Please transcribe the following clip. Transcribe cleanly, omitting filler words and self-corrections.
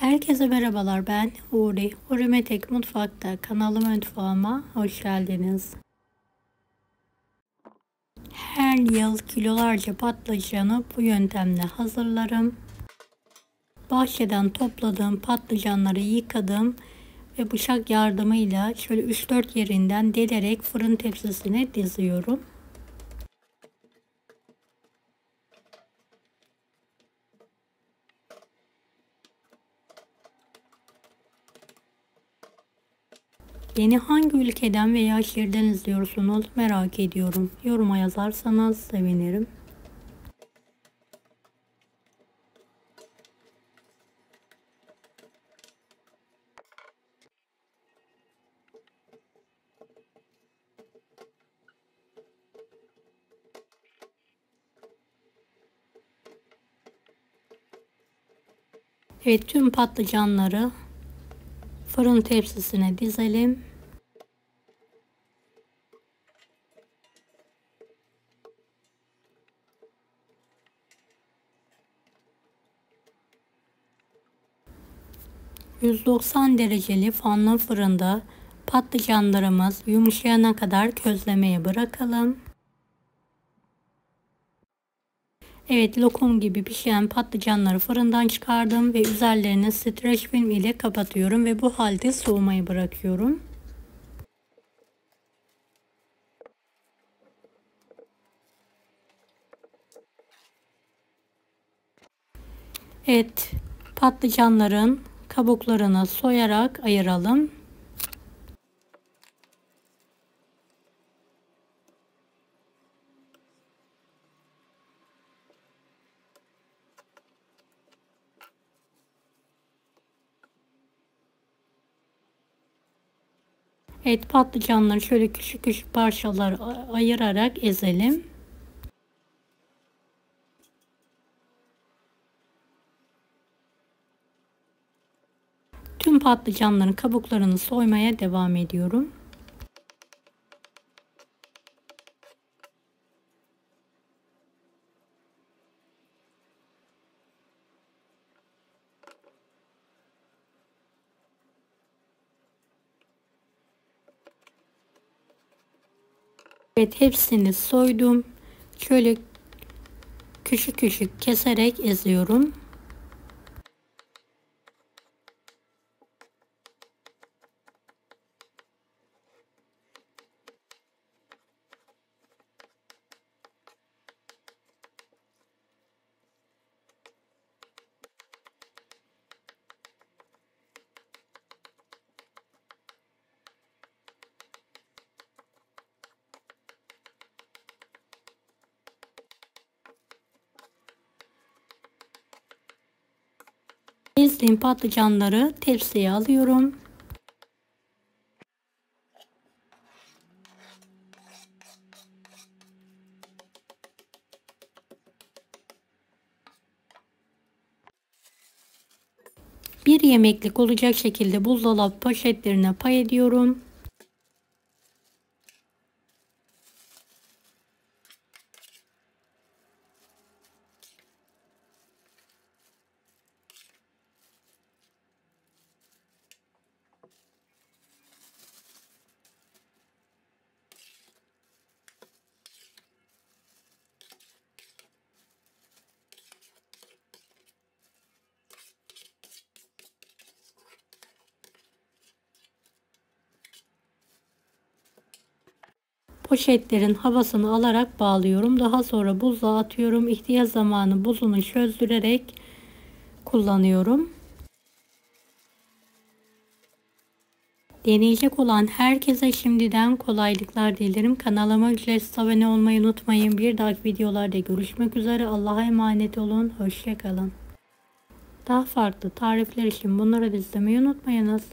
Herkese merhabalar, ben Huri. Huri Metek Mutfak'ta kanalıma, mutfağıma hoş geldiniz. Her yıl kilolarca patlıcanı bu yöntemle hazırlarım. Bahçeden topladığım patlıcanları yıkadım ve bıçak yardımıyla şöyle 3-4 yerinden delerek fırın tepsisine diziyorum. Beni hangi ülkeden veya şehirden izliyorsunuz merak ediyorum. Yoruma yazarsanız sevinirim. Evet, tüm patlıcanları fırın tepsisine dizelim. ...190 dereceli fanlı fırında patlıcanlarımız yumuşayana kadar közlemeye bırakalım. Evet, lokum gibi pişen patlıcanları fırından çıkardım ve üzerlerini streç film ile kapatıyorum ve bu halde soğumaya bırakıyorum. Evet, patlıcanların kabuklarını soyarak ayıralım. Evet, patlıcanları şöyle küçük küçük parçalar ayırarak ezelim. Tüm patlıcanların kabuklarını soymaya devam ediyorum. Evet, hepsini soydum. Şöyle küçük küçük keserek eziyorum. Ezdiğim patlıcanları tepsiye alıyorum. Bir yemeklik olacak şekilde buzdolabı poşetlerine pay ediyorum. Poşetlerin havasını alarak bağlıyorum. Daha sonra buzluğa atıyorum. İhtiyaç zamanı buzunu çözdürerek kullanıyorum. Deneyecek olan herkese şimdiden kolaylıklar dilerim. Kanalıma ücretsiz abone olmayı unutmayın. Bir dahaki videolarda görüşmek üzere. Allah'a emanet olun. Hoşça kalın. Daha farklı tarifler için bunları izlemeyi unutmayınız.